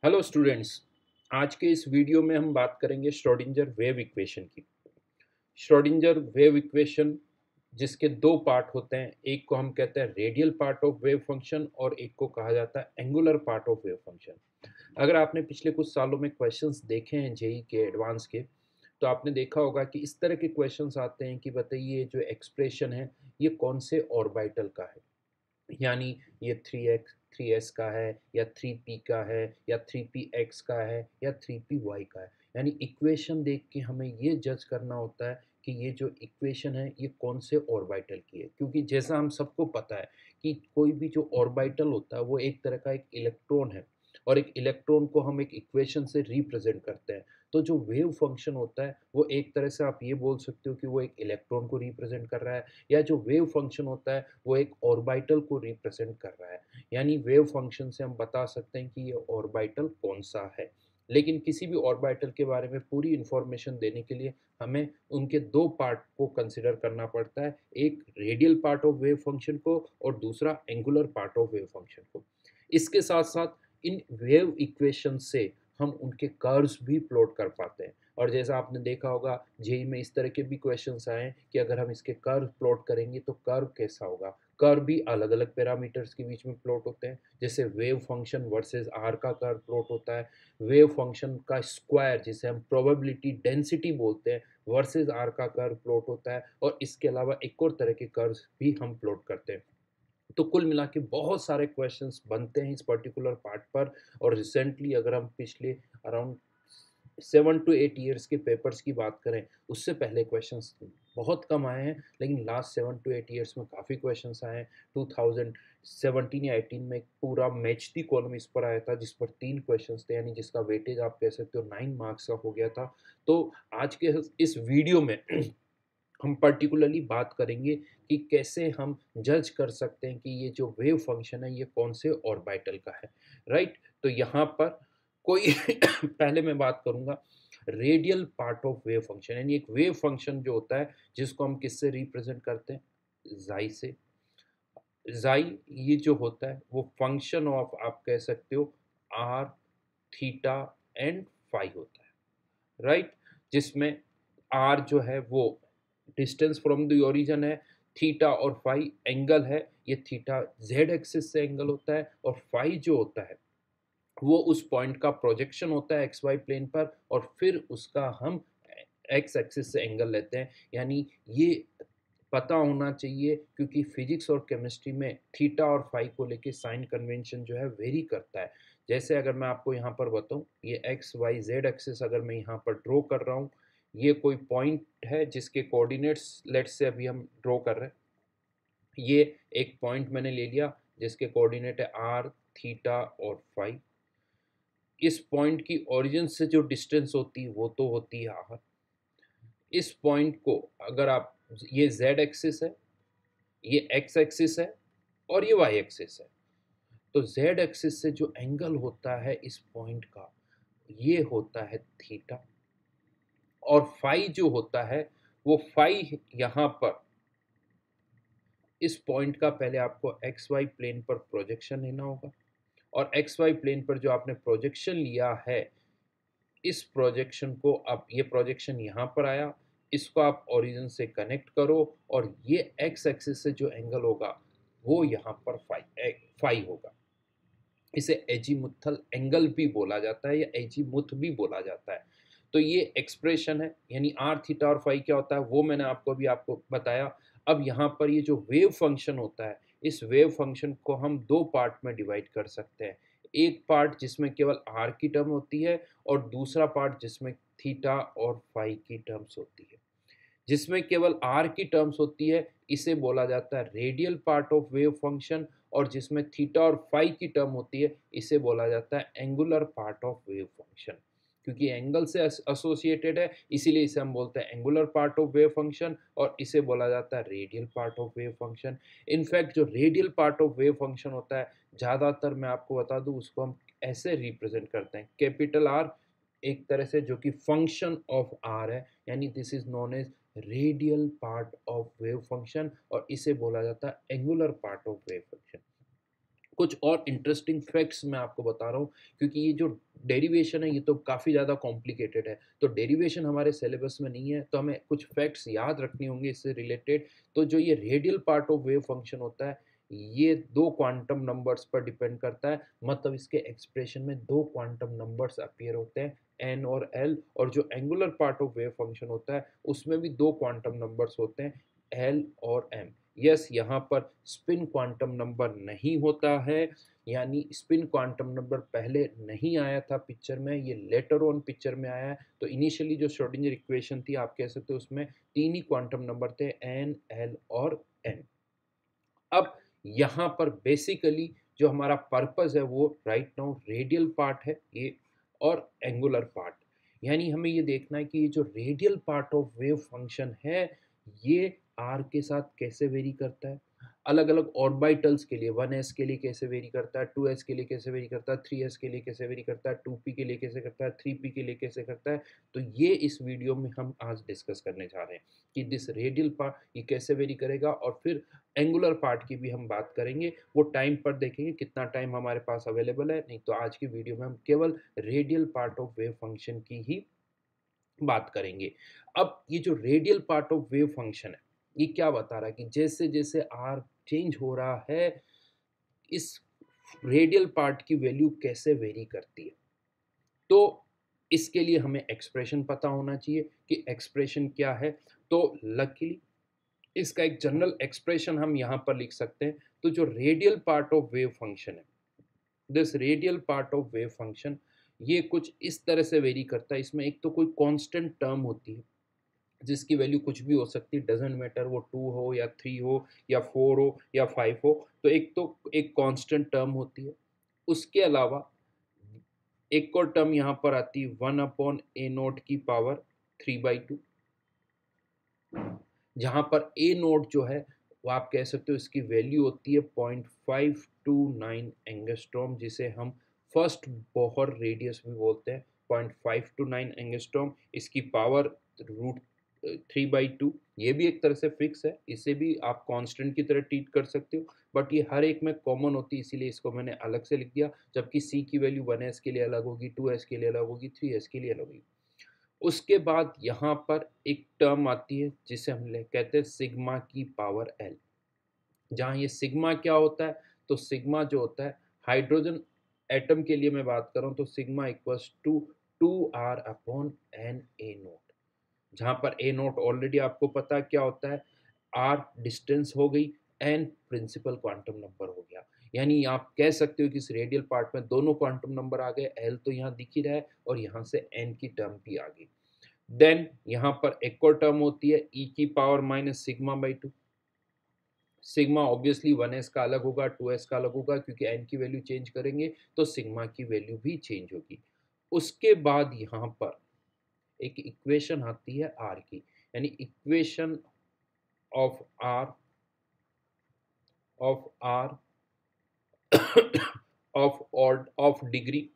Hello students. आज के इस वीडियो में हम बात करेंगे श्रोडिंगर वेव इक्वेशन की। श्रोडिंगर वेव इक्वेशन जिसके दो पार्ट होते हैं, एक को हम कहते हैं radial part of wave function और एक को कहा जाता है angular part of wave function. अगर आपने पिछले कुछ सालों में क्वेश्चंस देखे हैं जेई के एडवांस के, तो आपने देखा होगा कि इस तरह के क्वेश्चंस आते हैं कि बताइए जो एक्सप्रेशन है ये कौन से ऑर्बिटल का है, यानी ये 3x 3s का है या 3p का है या 3px का है या 3py का है। यानी इक्वेशन देख के हमें ये जज करना होता है कि ये जो इक्वेशन है ये कौन से ऑर्बिटल की है, क्योंकि जैसा हम सबको पता है कि कोई भी जो ऑर्बिटल होता है वो एक तरह का एक इलेक्ट्रॉन है और एक इलेक्ट्रॉन को हम एक इक्वेशन से रिप्रेजेंट करते हैं। तो जो वेव फंक्शन होता है वो एक तरह से आप ये बोल सकते हो कि वो एक इलेक्ट्रॉन को रिप्रेजेंट कर रहा है, या जो वेव फंक्शन होता है वो एक ऑर्बिटल को रिप्रेजेंट कर रहा है। यानी वेव फंक्शन से हम बता सकते हैं कि ये ऑर्बिटल कौन सा है। लेकिन किसी भी ऑर्बिटल के बारे में पूरी इंफॉर्मेशन देने के लिए हमें उनके दो पार्ट को कंसिडर करना पड़ता है, एक radial part of wave function को और दूसरा angular part of wave function को। इसके साथ साथ इन वेव इक्वेशन से हम उनके कर्व्स भी प्लॉट कर पाते हैं। और जैसा आपने देखा होगा जेई में इस तरह के भी क्वेश्चंस आए हैं कि अगर हम इसके कर्व प्लॉट करेंगे तो कर्व कैसा होगा। कर्व भी अलग अलग पैरामीटर्स के बीच में प्लॉट होते हैं, जैसे वेव फंक्शन वर्सेस आर का कर्व प्लॉट होता है, वेव फंक्शन का स्क्वायर जिसे हम प्रोबेबिलिटी डेंसिटी बोलते हैं वर्सेस आर का कर्व प्लॉट होता है, और इसके अलावा एक और तरह के कर्व भी हम प्लॉट करते हैं। तो कुल मिला के बहुत सारे क्वेश्चंस बनते हैं इस पर्टिकुलर पार्ट पर। और रिसेंटली अगर हम पिछले अराउंड 7 to 8 ईयर्स के पेपर्स की बात करें, उससे पहले क्वेश्चंस बहुत कम आए हैं, लेकिन लास्ट 7 to 8 ईयर्स में काफ़ी क्वेश्चंस आए हैं। 2017 या 18 में एक पूरा मैच दी कॉलम इस पर आया था जिस पर 3 क्वेश्चंस थे, यानी जिसका वेटेज आप कह सकते हो 9 मार्क्स का हो गया था। तो आज के इस वीडियो में हम पर्टिकुलरली बात करेंगे कि कैसे हम जज कर सकते हैं कि ये जो वेव फंक्शन है ये कौन से ऑर्बिटल का है। राइट, तो यहाँ पर कोई पहले मैं बात करूंगा radial part of wave function, यानी एक वेव फंक्शन जो होता है जिसको हम किससे रिप्रेजेंट करते हैं, जाई से। जाई ये जो होता है वो फंक्शन ऑफ आप कह सकते हो आर, थीटा एंड फाई होता है। राइट, जिसमें आर जो है वो डिस्टेंस फ्रॉम द ओरिजिन है, थीटा और फाई एंगल है। ये थीटा जेड एक्सिस से एंगल होता है और फाई जो होता है वो उस पॉइंट का प्रोजेक्शन होता है एक्स वाई प्लेन पर, और फिर उसका हम एक्स एक्सिस से एंगल लेते हैं। यानी ये पता होना चाहिए, क्योंकि फिजिक्स और केमिस्ट्री में थीटा और फाई को लेके साइन कन्वेंशन जो है वेरी करता है। जैसे अगर मैं आपको यहाँ पर बताऊँ, ये एक्स वाई जेड एक्सिस अगर मैं यहाँ पर ड्रॉ कर रहा हूँ, ये कोई पॉइंट है जिसके कोऑर्डिनेट्स लेट्स से अभी हम ड्रॉ कर रहे हैं। ये एक पॉइंट मैंने ले लिया जिसके कोऑर्डिनेट है आर, थीटा और फाई। इस पॉइंट की ओरिजिन से जो डिस्टेंस होती है वो तो होती है आर। इस पॉइंट को अगर आप, ये जेड एक्सिस है, ये एक्स एक्सिस है और ये वाई एक्सिस है, तो जेड एक्सिस से जो एंगल होता है इस पॉइंट का ये होता है थीटा। और फाई जो होता है वो फाई यहाँ पर इस पॉइंट का पहले आपको एक्स वाई प्लेन पर प्रोजेक्शन लेना होगा, और एक्स वाई प्लेन पर जो आपने प्रोजेक्शन लिया है इस प्रोजेक्शन को, अब ये प्रोजेक्शन यहाँ पर आया, इसको आप ओरिजिन से कनेक्ट करो और ये एक्स एक्सिस से जो एंगल होगा वो यहाँ पर फाई होगा। इसे एजीमुथल एंगल भी बोला जाता है या एजीमुथ भी बोला जाता है। तो ये एक्सप्रेशन है, यानी आर थीटा और फाई क्या होता है वो मैंने आपको बताया। अब यहाँ पर ये जो वेव फंक्शन होता है, इस वेव फंक्शन को हम दो पार्ट में डिवाइड कर सकते हैं। एक पार्ट जिसमें केवल आर की टर्म होती है और दूसरा पार्ट जिसमें थीटा और फाई की टर्म्स होती है। जिसमें केवल आर की टर्म्स होती है इसे बोला जाता है radial part of wave function, और जिसमें थीटा और फाई की टर्म होती है इसे बोला जाता है angular part of wave function. क्योंकि एंगल से एसोसिएटेड है इसीलिए इसे हम बोलते हैं angular part of wave function, और इसे बोला जाता है radial part of wave function. In fact जो radial part of wave function होता है ज़्यादातर मैं आपको बता दूं उसको हम ऐसे रिप्रेजेंट करते हैं, कैपिटल आर एक तरह से जो कि फंक्शन ऑफ आर है, यानी this is known as radial part of wave function, और इसे बोला जाता है angular part of wave function. कुछ और इंटरेस्टिंग फैक्ट्स मैं आपको बता रहा हूँ, क्योंकि ये जो डेरिवेशन है ये तो काफ़ी ज़्यादा कॉम्प्लिकेटेड है। तो डेरिवेशन हमारे सिलेबस में नहीं है, तो हमें कुछ फैक्ट्स याद रखने होंगे इससे रिलेटेड। तो जो ये radial part of wave function होता है, ये 2 क्वांटम नंबर्स पर डिपेंड करता है। मतलब इसके एक्सप्रेशन में 2 क्वांटम नंबर्स अपीयर होते हैं, n और l। और जो angular part of wave function होता है उसमें भी 2 क्वांटम नंबर्स होते हैं, l और m। यस, यहाँ पर स्पिन क्वांटम नंबर नहीं होता है, यानी स्पिन क्वांटम नंबर पहले नहीं आया था पिक्चर में, ये लेटर ऑन पिक्चर में आया है। तो इनिशियली जो श्रोडिंगर इक्वेशन थी आप कह सकते हो उसमें 3 ही क्वांटम नंबर थे, n, l और m। अब यहाँ पर बेसिकली जो हमारा पर्पस है वो राइट नाउ रेडियल पार्ट है ये, और एंगुलर पार्ट। यानी हमें ये देखना है कि ये जो radial part of wave function है ये आर के साथ कैसे वेरी करता है, अलग अलग ऑर्बिटल्स के लिए 1s के लिए कैसे वेरी करता है, 2s के लिए कैसे वेरी करता है, 3s के लिए कैसे वेरी करता है, 2p के लिए कैसे करता है, 3p के लिए कैसे करता है। तो ये इस वीडियो में हम आज डिस्कस करने जा रहे हैं कि दिस रेडियल पार्ट ये कैसे वेरी करेगा, और फिर एंगुलर पार्ट की भी हम बात करेंगे। वो टाइम पर देखेंगे कितना टाइम हमारे पास अवेलेबल है, नहीं तो आज की वीडियो में हम केवल radial part of wave function की ही बात करेंगे। अब ये जो radial part of wave function है ये क्या बता रहा है कि जैसे जैसे आर चेंज हो रहा है इस रेडियल पार्ट की वैल्यू कैसे वेरी करती है। तो इसके लिए हमें एक्सप्रेशन पता होना चाहिए कि एक्सप्रेशन क्या है। तो लकीली इसका एक जनरल एक्सप्रेशन हम यहाँ पर लिख सकते हैं। तो जो radial part of wave function है, this radial part of wave function, ये कुछ इस तरह से वेरी करता है। इसमें एक तो कोई कांस्टेंट टर्म होती है जिसकी वैल्यू कुछ भी हो सकती है, डजेंट मैटर वो 2 हो या 3 हो या 4 हो या 5 हो। तो एक कांस्टेंट टर्म होती है। उसके अलावा एक और टर्म यहाँ पर आती है 1/a0 की पावर 3/2, जहाँ पर ए नोट जो है वो आप कह सकते हो इसकी वैल्यू होती है 0.529 एंगस्ट्रॉम, जिसे हम फर्स्ट बोहर रेडियस भी बोलते हैं। 0.529 एंगस्ट्रॉम, इसकी पावर रूट 3/2। ये भी एक तरह से फिक्स है, इसे भी आप कांस्टेंट की तरह ट्रीट कर सकते हो, बट ये हर एक में कॉमन होती है इसीलिए इसको मैंने अलग से लिख दिया। जबकि सी की वैल्यू 1s के लिए अलग होगी, 2s के लिए अलग होगी, 3s के लिए अलग होगी। उसके बाद यहाँ पर एक टर्म आती है जिसे हम कहते हैं सिग्मा की पावर एल। जहाँ ये सिग्मा क्या होता है, तो सिग्मा जो होता है हाइड्रोजन एटम के लिए मैं बात कर रहा हूँ, तो sigma equals to 2r/n a0, जहाँ पर ए नोट ऑलरेडी आपको पता है क्या होता है, आर डिस्टेंस हो गई, एन प्रिंसिपल क्वांटम नंबर हो गया। यानी आप कह सकते हो कि इस रेडियल पार्ट में दोनों क्वांटम नंबर आ गए, एल तो यहाँ दिख ही रहा है और यहाँ से एन की टर्म भी आ गई। देन यहाँ पर एक और टर्म होती है ई की power minus sigma. Sigma obviously 1s का अलग होगा, 2s का अलग होगा, क्योंकि n की वैल्यू चेंज करेंगे तो सिग्मा की वैल्यू भी चेंज होगी। उसके बाद यहाँ पर एक इक्वेशन आती है r की, यानी equation of r of degree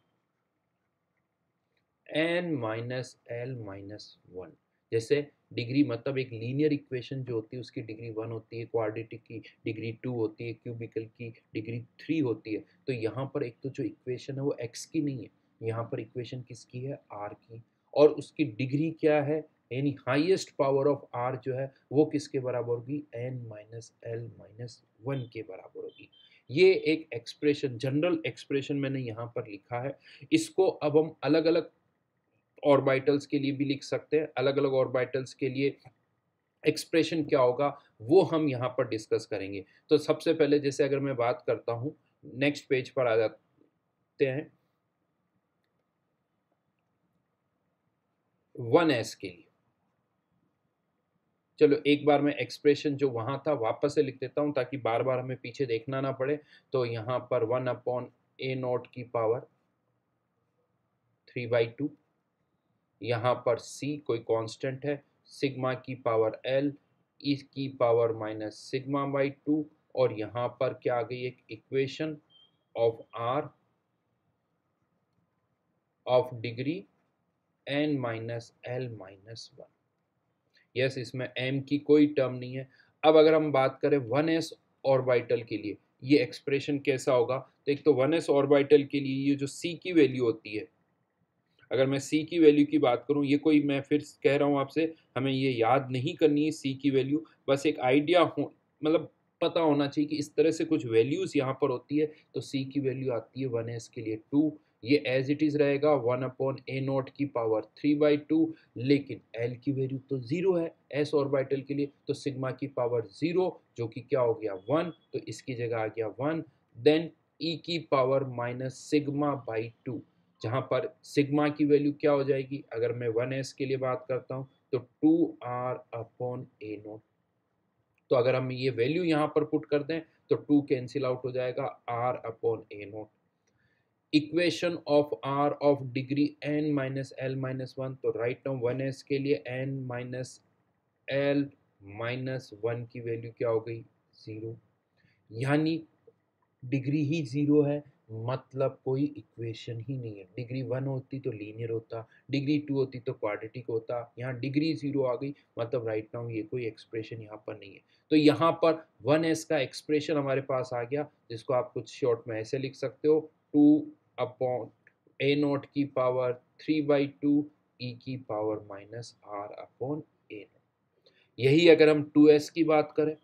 n minus L minus one. जैसे डिग्री मतलब एक लीनियर इक्वेशन जो होती है उसकी डिग्री 1 होती है, क्वाड्रेटिक की डिग्री 2 होती है, क्यूबिकल की डिग्री 3 होती है। तो यहाँ पर एक तो जो इक्वेशन है वो x की नहीं है, यहाँ पर इक्वेशन किसकी है, r की। और उसकी डिग्री क्या है, यानी हाईएस्ट पावर ऑफ r जो है वो किसके बराबर होगी, n minus L minus one के बराबर होगी। ये एक एक्सप्रेशन, जनरल एक्सप्रेशन मैंने यहाँ पर लिखा है। इसको अब हम अलग अलग ऑर्बिटल्स के लिए भी लिख सकते हैं। अलग अलग ऑर्बिटल्स के लिए एक्सप्रेशन क्या होगा वो हम यहाँ पर डिस्कस करेंगे। तो सबसे पहले जैसे अगर मैं बात करता हूँ, नेक्स्ट पेज पर आ जाते हैं 1s के लिए। चलो एक बार मैं एक्सप्रेशन जो वहाँ था वापस से लिख देता हूँ ताकि बार बार हमें पीछे देखना ना पड़े। तो यहाँ पर 1/a0 की पावर 3/2, यहाँ पर c कोई कांस्टेंट है, सिग्मा की पावर l, ई की पावर माइनस सिग्मा/2, और यहाँ पर क्या आ गई, एक equation of r of degree n minus L minus one. Yes, इसमें m की कोई टर्म नहीं है। अब अगर हम बात करें 1s ऑर्बिटल के लिए ये एक्सप्रेशन कैसा होगा, तो एक तो 1s ऑर्बिटल के लिए ये जो c की वैल्यू होती है, अगर मैं c की वैल्यू की बात करूं, ये कोई मैं फिर कह रहा हूं आपसे, हमें ये याद नहीं करनी है c की वैल्यू, बस एक आइडिया हो, मतलब पता होना चाहिए कि इस तरह से कुछ वैल्यूज यहाँ पर होती है। तो c की वैल्यू आती है 1s के लिए 2, ये एज इट इज रहेगा 1/a0 की पावर 3/2, लेकिन l की वैल्यू तो 0 है s ऑर्बिटल के लिए, तो सिग्मा की पावर 0 जो कि क्या हो गया 1, तो इसकी जगह आ गया 1। देन e की पावर माइनस सिग्मा बाई 2, जहां पर सिग्मा की वैल्यू क्या हो जाएगी, अगर मैं 1s के लिए बात करता हूं तो 2r/a0। तो अगर हम ये वैल्यू यहाँ पर पुट कर दें तो 2 कैंसिल आउट हो जाएगा, r/a0। Equation of r of degree n minus L minus one, तो राइट नाउ 1s के लिए n minus L minus one की वैल्यू क्या हो गई 0, यानी डिग्री ही 0 है, मतलब कोई इक्वेशन ही नहीं है। डिग्री 1 होती तो लीनियर होता, डिग्री 2 होती तो क्वाड्रेटिक होता, यहाँ डिग्री 0 आ गई, मतलब राइट नाउ ये कोई एक्सप्रेशन यहाँ पर नहीं है। तो यहाँ पर 1s का एक्सप्रेशन हमारे पास आ गया, जिसको आप कुछ शॉर्ट में ऐसे लिख सकते हो, 2/a0 की पावर 3/2 e की पावर माइनस r/a0। यही अगर हम 2s की बात करें,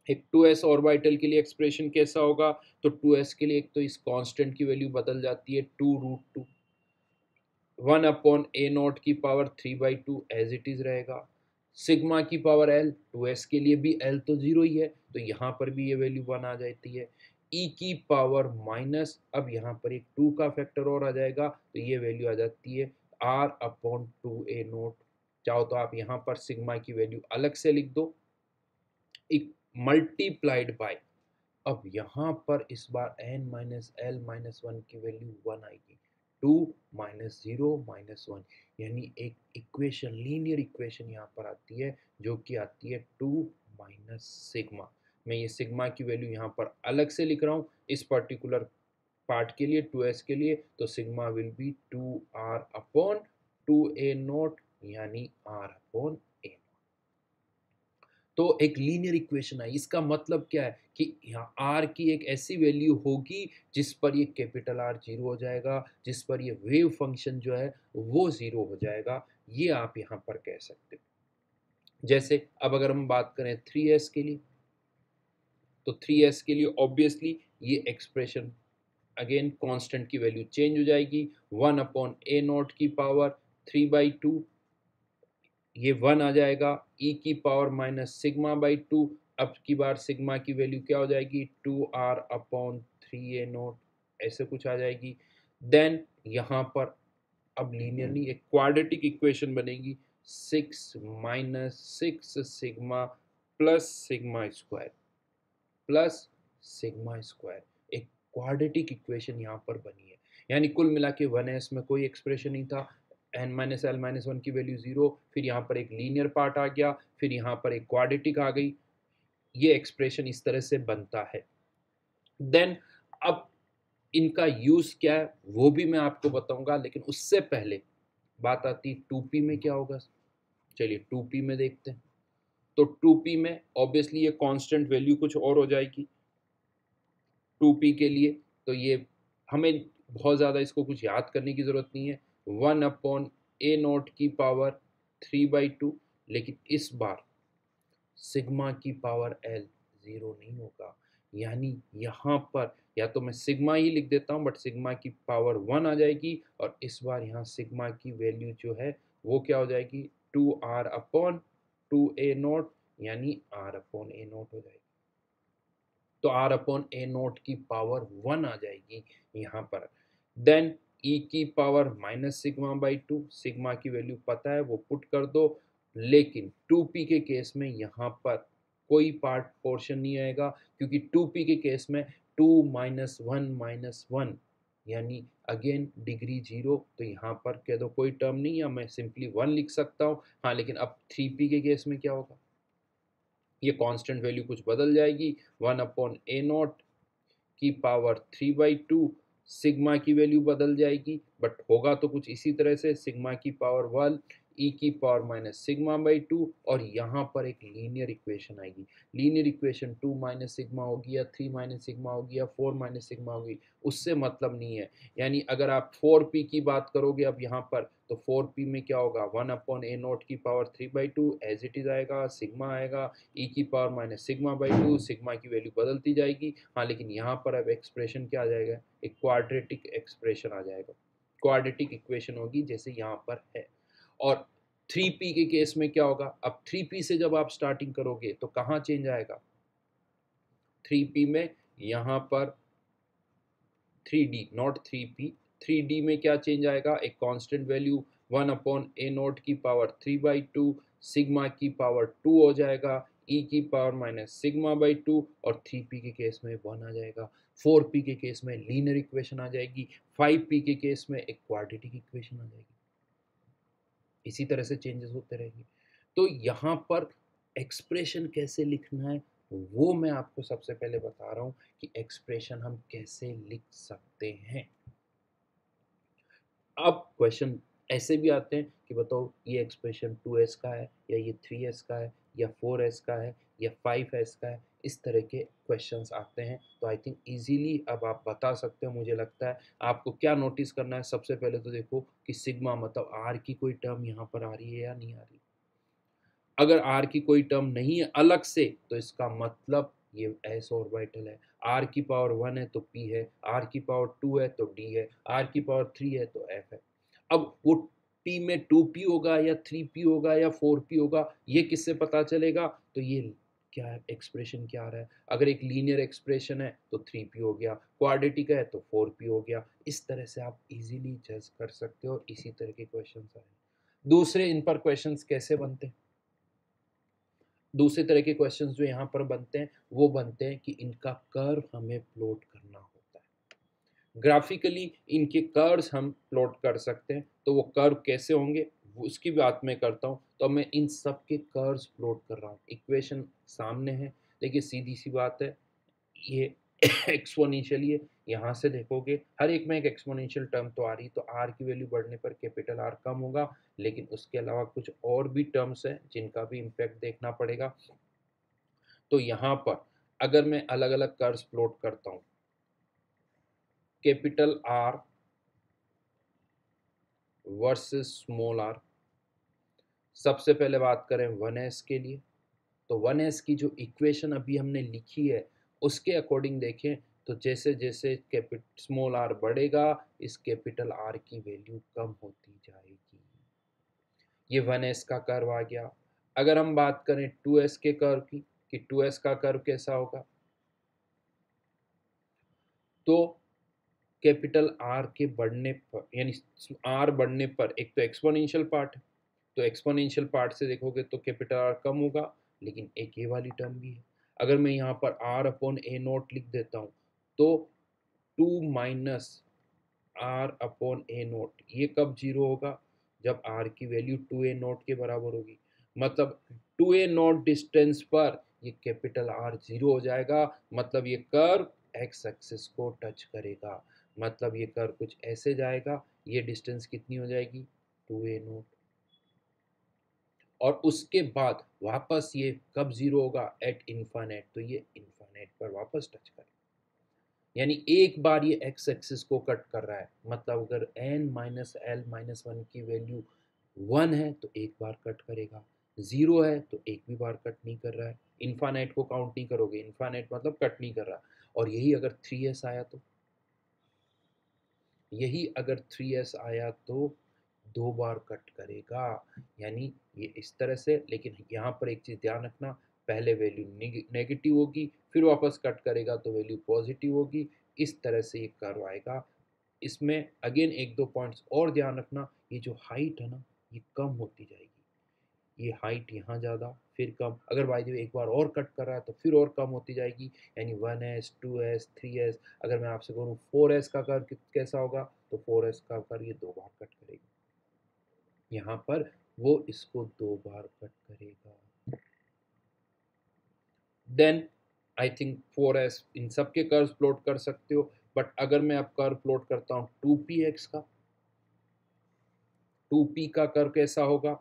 एक 2s ऑर्बिटल के लिए एक्सप्रेशन कैसा होगा, तो 2s के लिए एक तो इस कांस्टेंट की वैल्यू बदल जाती है 2√2, 1/a0 की पावर 3/2 एज इट इज रहेगा, सिग्मा की पावर l, 2s के लिए भी l तो 0 ही है, तो यहाँ पर भी ये वैल्यू 1 आ जाती है, e की पावर माइनस, अब यहाँ पर एक 2 का फैक्टर और आ जाएगा, तो ये वैल्यू आ जाती है r/2a0। चाहो तो आप यहाँ पर सिग्मा की वैल्यू अलग से लिख दो, मल्टीप्लाइड बाय, अब यहाँ पर इस बार n minus L minus one की वैल्यू 1 आएगी, 2 माइनस 0 माइनस 1, यानी एक इक्वेशन, लीनियर इक्वेशन यहाँ पर आती है, जो कि आती है 2 माइनस सिग्मा। मैं ये सिग्मा की वैल्यू यहाँ पर अलग से लिख रहा हूँ इस पर्टिकुलर पार्ट के लिए, 2s के लिए, तो सिग्मा विल बी 2r/2a0, यानी r/a। तो एक लीनियर इक्वेशन है, इसका मतलब क्या है कि यहाँ r की एक ऐसी वैल्यू होगी जिस पर ये कैपिटल R 0 हो जाएगा, जिस पर ये वेव फंक्शन जो है वो 0 हो जाएगा, ये आप यहाँ पर कह सकते हो। जैसे अब अगर हम बात करें 3s के लिए, तो 3s के लिए ऑब्वियसली ये एक्सप्रेशन अगेन कांस्टेंट की वैल्यू चेंज हो जाएगी, 1/a0 की पावर 3/2, ये 1 आ जाएगा, e की पावर माइनस सिग्मा बाई 2, अब की बार सिग्मा की वैल्यू क्या हो जाएगी 2r/3a0, ऐसे कुछ आ जाएगी। देन यहाँ पर अब लीनियर नहीं, एक क्वाड्रेटिक इक्वेशन बनेगी, 6 minus 6 sigma plus sigma square plus sigma square, एक क्वाड्रेटिक इक्वेशन यहाँ पर बनी है। यानी कुल मिला के 1s में कोई एक्सप्रेशन नहीं था, n minus L minus one की वैल्यू 0, फिर यहाँ पर एक लीनियर पार्ट आ गया, फिर यहाँ पर एक क्वाड्रेटिक आ गई, ये एक्सप्रेशन इस तरह से बनता है। देन अब इनका यूज क्या है वो भी मैं आपको बताऊंगा, लेकिन उससे पहले बात आती 2p में क्या होगा। चलिए 2p में देखते हैं। तो 2p में ऑब्वियसली ये कांस्टेंट वैल्यू कुछ और हो जाएगी 2p के लिए, तो ये हमें बहुत ज़्यादा इसको कुछ याद करने की ज़रूरत नहीं है, 1/a0 की पावर 3/2, लेकिन इस बार सिग्मा की पावर l 0 नहीं होगा, यानी यहाँ पर या तो मैं सिग्मा ही लिख देता हूँ, बट सिग्मा की पावर 1 आ जाएगी, और इस बार यहाँ सिग्मा की वैल्यू जो है वो क्या हो जाएगी 2r/2a0, यानी r/a0 हो जाएगी। तो r/a0 की पावर 1 आ जाएगी यहाँ पर। देन e की power minus sigma by 2, sigma की वैल्यू पता है वो पुट कर दो, लेकिन 2p के केस में यहाँ पर कोई पार्ट पोर्शन नहीं आएगा, क्योंकि 2p के केस में 2 माइनस 1 माइनस 1, यानी अगेन डिग्री 0, तो यहाँ पर कह दो कोई टर्म नहीं है, मैं सिंपली 1 लिख सकता हूँ। हाँ, लेकिन अब 3p के केस में क्या होगा, ये कांस्टेंट वैल्यू कुछ बदल जाएगी, 1/a0 की पावर 3/2, सिग्मा की वैल्यू बदल जाएगी, बट होगा तो कुछ इसी तरह से, सिग्मा की पावर 1 ई की पावर माइनस सिग्मा बाई 2, और यहाँ पर एक लीनियर इक्वेशन आएगी। लीनियर इक्वेशन 2 माइनस सिग्मा होगी या 3 माइनस सिग्मा होगी या 4 माइनस सिग्मा होगी, उससे मतलब नहीं है। यानी अगर आप 4p की बात करोगे अब यहाँ पर, तो 4p में क्या होगा, 1/a0 की पावर 3/2 एज इट इज आएगा, सिग्मा आएगा ई की power minus sigma by 2, sigma की वैल्यू बदलती जाएगी। हाँ, लेकिन यहाँ पर अब एक्सप्रेशन क्या आ जाएगा, एक क्वाड्रेटिक एक्सप्रेशन आ जाएगा, क्वाड्रेटिक इक्वेशन होगी जैसे यहाँ पर है। और 3p के केस में क्या होगा, अब 3p से जब आप स्टार्टिंग करोगे तो कहाँ चेंज आएगा, 3p में यहाँ पर 3d नॉट 3p, 3d में क्या चेंज आएगा, एक कांस्टेंट वैल्यू 1/a0 की पावर 3/2 सिग्मा की पावर 2 हो जाएगा, ई की पावर माइनस सिग्मा बाई 2, और 3p के केस में 1 आ जाएगा, 4p के केस में लीनियर इक्वेशन आ जाएगी, 5p के केस में एक क्वाड्रेटिक इक्वेशन आ जाएगी। इसी तरह से चेंजेस होते रहेंगे। तो यहाँ पर एक्सप्रेशन कैसे लिखना है वो मैं आपको सबसे पहले बता रहा हूँ कि एक्सप्रेशन हम कैसे लिख सकते हैं। अब क्वेश्चन ऐसे भी आते हैं कि बताओ ये एक्सप्रेशन 2s का है या ये 3s का है या 4s का है या 5s का है, इस तरह के क्वेश्चंस आते हैं। तो आई थिंक इजीली अब आप बता सकते हो। मुझे लगता है आपको क्या नोटिस करना है, सबसे पहले तो देखो कि सिग्मा मतलब आर की कोई टर्म यहाँ पर आ रही है या नहीं आ रही। अगर आर की कोई टर्म नहीं है अलग से तो इसका मतलब ये एस ऑर्बिटल है। आर की पावर 1 है तो पी है, आर की पावर 2 है तो डी है, आर की पावर 3 है तो एफ है। अब वो पी में 2p होगा या 3p होगा या 4p होगा, ये किससे पता चलेगा, तो ये क्या है, एक्सप्रेशन क्या आ रहा है। अगर एक लीनियर एक्सप्रेशन है तो 3p हो गया, क्वाड्रेटिक है तो 4p हो गया। इस तरह से आप इजीली जज कर सकते हो और इसी तरह के क्वेश्चंस आए। दूसरे इन पर क्वेश्चंस कैसे बनते हैं, दूसरे तरह के क्वेश्चंस जो यहाँ पर बनते हैं वो बनते हैं कि इनका कर्व हमें प्लॉट करना होता है। ग्राफिकली इनके कर्व्स हम प्लॉट कर सकते हैं, तो वो कर्व कैसे होंगे उसकी बात मैं करता हूँ। तो मैं इन सब के कर्व्स प्लॉट कर रहा हूँ, इक्वेशन सामने है। देखिए सीधी सी बात है, ये एक्सपोनेंशियल, ये यहाँ से देखोगे हर एक में एक एक्सपोनेंशियल टर्म तो आ रही, तो आर की वैल्यू बढ़ने पर कैपिटल आर कम होगा, लेकिन उसके अलावा कुछ और भी टर्म्स हैं जिनका भी इम्पैक्ट देखना पड़ेगा। तो यहाँ पर अगर मैं अलग अलग कर्व्स प्लॉट करता हूँ, capital R versus small R, सबसे पहले बात करें 1s के लिए, तो 1s की जो इक्वेशन अभी हमने लिखी है उसके अकॉर्डिंग देखें तो जैसे जैसे स्मॉल आर बढ़ेगा इस कैपिटल आर की वैल्यू कम होती जाएगी। ये 1s का कर्व आ गया। अगर हम बात करें 2s के कर्व की कि 2s का कर्व कैसा होगा, तो कैपिटल आर के बढ़ने पर यानी आर बढ़ने पर एक तो एक्सपोनेंशियल पार्ट है, तो एक्सपोनेंशियल पार्ट से देखोगे तो कैपिटल आर कम होगा, लेकिन एक ये वाली टर्म भी है। अगर मैं यहाँ पर आर अपॉन ए नोट लिख देता हूँ तो 2 minus R upon a naught ये कब जीरो होगा, जब आर की वैल्यू 2a नोट के बराबर होगी। मतलब 2a नोट डिस्टेंस पर ये कैपिटल आर जीरो हो जाएगा, मतलब ये कर्व एक्स एक्सिस को टच करेगा, मतलब ये कर्व कुछ ऐसे जाएगा, ये डिस्टेंस कितनी हो जाएगी 2a नोट, और उसके बाद वापस ये कब जीरो होगा एट इन्फानेट, तो ये इन्फानेट पर वापस टच करेगा। यानी एक बार ये एक्स एक्सिस को कट कर रहा है, मतलब अगर n माइनस एल माइनस 1 की वैल्यू 1 है तो एक बार कट करेगा, 0 है तो एक भी बार कट नहीं कर रहा है, इन्फानाइट को काउंट नहीं करोगे, इन्फानाइट मतलब कट नहीं कर रहा। और यही अगर 3s आया तो, यही अगर 3s आया तो 2 बार कट करेगा, यानी ये इस तरह से। लेकिन यहाँ पर एक चीज़ ध्यान रखना, पहले वैल्यू नेगेटिव होगी फिर वापस कट करेगा तो वैल्यू पॉजिटिव होगी, इस तरह से ये कर्व आएगा। इसमें अगेन एक दो पॉइंट्स और ध्यान रखना, ये जो हाइट है ना ये कम होती जाएगी, ये हाइट यहाँ ज़्यादा फिर कम, अगर बाय द वे एक बार और कट कर रहा है तो फिर और कम होती जाएगी, यानी 1s 2s 3s। अगर मैं आपसे बोलूँ 4s का कर्व कैसा होगा, तो 4s का कर्व ये 2 बार कट करेगा, यहाँ पर वो इसको 2 बार कट करेगा। देन आई थिंक 4s इन सब के कर्व प्लॉट कर सकते हो। बट अगर मैं अब कर्व प्लॉट करता हूँ 2px का, 2p का कर्व कैसा होगा,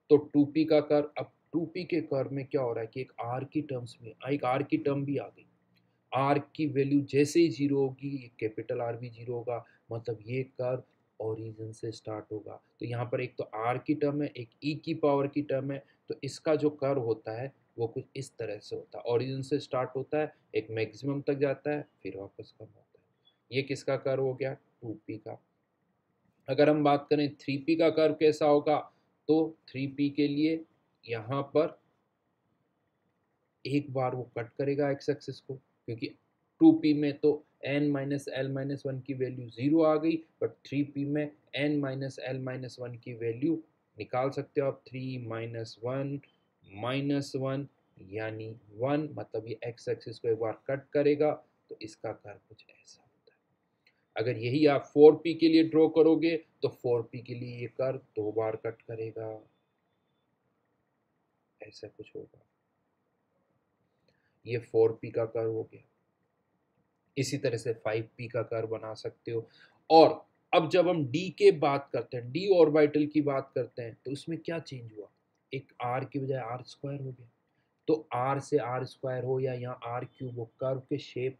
तो 2p का कर्व, अब 2p के कर्व में क्या हो रहा है कि एक r की टर्म्स में एक r की टर्म भी आ गई। r की वैल्यू जैसे ही जीरो होगी कैपिटल R भी जीरो होगा, मतलब ये कर्व ओरिजिन से स्टार्ट होगा। तो यहाँ पर एक तो r की टर्म है, एक e की पावर की टर्म है, तो इसका जो कर्व होता है वो कुछ इस तरह से होता है, ओरिजिन से स्टार्ट होता है, एक मैक्सिमम तक जाता है, फिर वापस कम होता है। ये किसका कर्व हो गया, 2p का। अगर हम बात करें 3p का कर्व कैसा होगा, तो 3p के लिए यहाँ पर एक बार वो कट करेगा एक्स एक्सिस को, क्योंकि 2p में तो n-l-1 की वैल्यू 0 आ गई, बट 3p में n-l-1 की वैल्यू निकाल सकते हो आप, 3-1 -1 यानी 1, मतलब ये एक्स एक्सिस को एक बार कट करेगा, तो इसका कर्व कुछ ऐसा होता है। अगर यही आप 4p के लिए ड्रॉ करोगे तो 4p के लिए ये कर्व 2 बार कट करेगा, ऐसा कुछ होगा। ये 4p का कर्व हो गया। इसी तरह से 5p का कर्व बना सकते हो। और अब जब हम d के बात करते हैं, d ऑर्बिटल की बात करते हैं, तो उसमें क्या चेंज हुआ, एक r की बजाय r स्क्वायर हो गया। तो r से r स्क्वायर हो या यहाँ r क्यूब हो, कर्व के शेप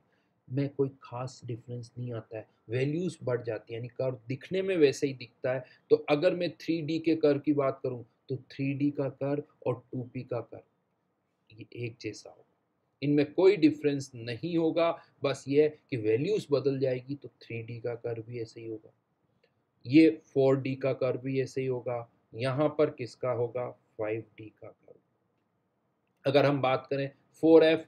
में कोई खास डिफरेंस नहीं आता है, वैल्यूज बढ़ जाती है, यानी कर्व दिखने में वैसे ही दिखता है। तो अगर मैं 3d के कर्व की बात करूं तो 3d का कर्व और 2p का कर्व ये एक जैसा होगा, इनमें कोई डिफरेंस नहीं होगा, बस ये है कि वैल्यूज बदल जाएगी। तो 3d का कर्व भी ऐसे ही होगा, ये 4d का कर्व भी ऐसे ही होगा, यहाँ पर किसका होगा, 5d का कर्व। अगर हम बात करें 4f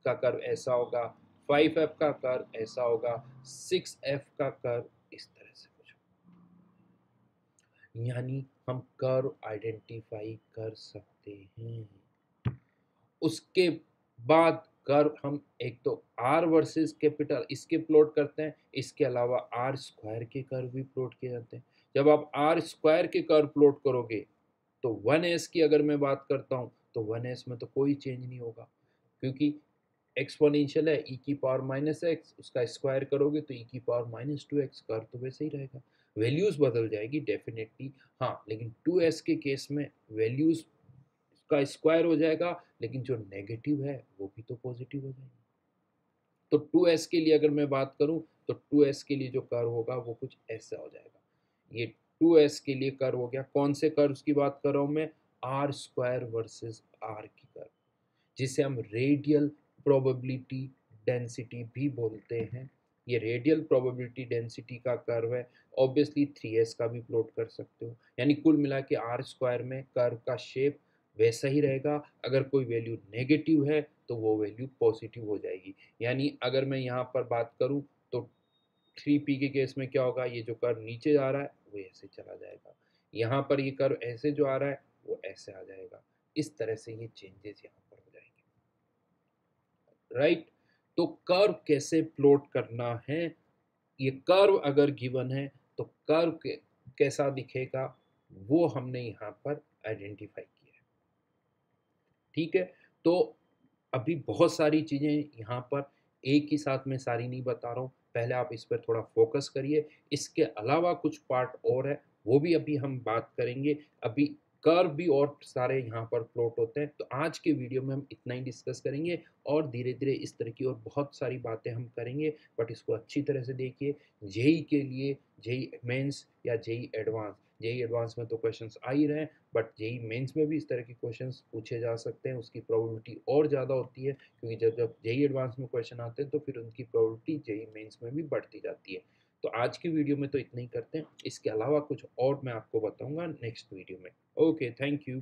का कर्व ऐसा होगा, 5f का कर्व ऐसा होगा, 6f का कर्व इस तरह से कुछ, यानी हम कर्व आइडेंटिफाई कर सकते हैं। उसके बाद कर्व हम एक तो r वर्सेस कैपिटल इसके प्लॉट करते हैं, इसके अलावा r स्क्वायर के कर्व भी प्लॉट किए जाते हैं। जब आप r स्क्वायर के कर्व प्लॉट करोगे तो 1s की अगर मैं बात करता हूं तो 1s में तो कोई चेंज नहीं होगा, क्योंकि एक्सपोनेंशियल है, e की पावर -x, उसका स्क्वायर करोगे तो e की पावर -2x, कर्व तो वैसे ही रहेगा, वैल्यूज बदल जाएगी डेफिनेटली। हाँ, लेकिन 2s के केस में वैल्यूज का स्क्वायर हो जाएगा, लेकिन जो नेगेटिव है वो भी तो पॉजिटिव हो जाएगी। तो 2s के लिए अगर मैं बात करूं तो 2s के लिए जो कर्व होगा वो कुछ ऐसा हो जाएगा। ये 2s के लिए कर्व हो गया। कौन से कर्व की बात कर रहा हूं मैं, r स्क्वायर वर्सेस r की कर्व, जिसे हम रेडियल प्रोबेबिलिटी डेंसिटी भी बोलते हैं। ये रेडियल प्रोबेबिलिटी डेंसिटी का कर्व है। ऑब्वियसली 3s का भी प्लॉट कर सकते हो, यानी कुल मिला के r स्क्वायर में कर्व का शेप वैसा ही रहेगा। अगर कोई वैल्यू नेगेटिव है तो वो वैल्यू पॉजिटिव हो जाएगी। यानी अगर मैं यहाँ पर बात करूँ तो 3p के केस में क्या होगा, ये जो कर्व नीचे जा रहा है वो ऐसे चला जाएगा, यहाँ पर ये कर्व ऐसे जो आ रहा है वो ऐसे आ जाएगा। इस तरह से ये चेंजेस यहाँ पर हो जाएंगे, राइट। तो कर्व कैसे प्लॉट करना है, ये कर्व अगर गिवन है तो कर्व कैसा दिखेगा वो हमने यहाँ पर आइडेंटिफाई किया है, ठीक है। तो अभी बहुत सारी चीज़ें यहाँ पर एक ही साथ में सारी नहीं बता रहा हूँ, पहले आप इस पर थोड़ा फोकस करिए। इसके अलावा कुछ पार्ट और है, वो भी अभी हम बात करेंगे। अभी कर्व भी और सारे यहाँ पर प्लॉट होते हैं, तो आज के वीडियो में हम इतना ही डिस्कस करेंगे, और धीरे धीरे इस तरह की और बहुत सारी बातें हम करेंगे। बट इसको अच्छी तरह से देखिए, जेई के लिए, जेई मेंस या जेई एडवांस, जेई एडवांस में तो क्वेश्चंस आ ही रहे हैं, बट जेई मेंस में भी इस तरह के क्वेश्चंस पूछे जा सकते हैं। उसकी प्रोबेबिलिटी और ज़्यादा होती है, क्योंकि जब जब जेई एडवांस में क्वेश्चन आते हैं तो फिर उनकी प्रोबेबिलिटी जेई मेंस में भी बढ़ती जाती है। तो आज की वीडियो में तो इतना ही करते हैं, इसके अलावा कुछ और मैं आपको बताऊंगा नेक्स्ट वीडियो में। Okay, thank you.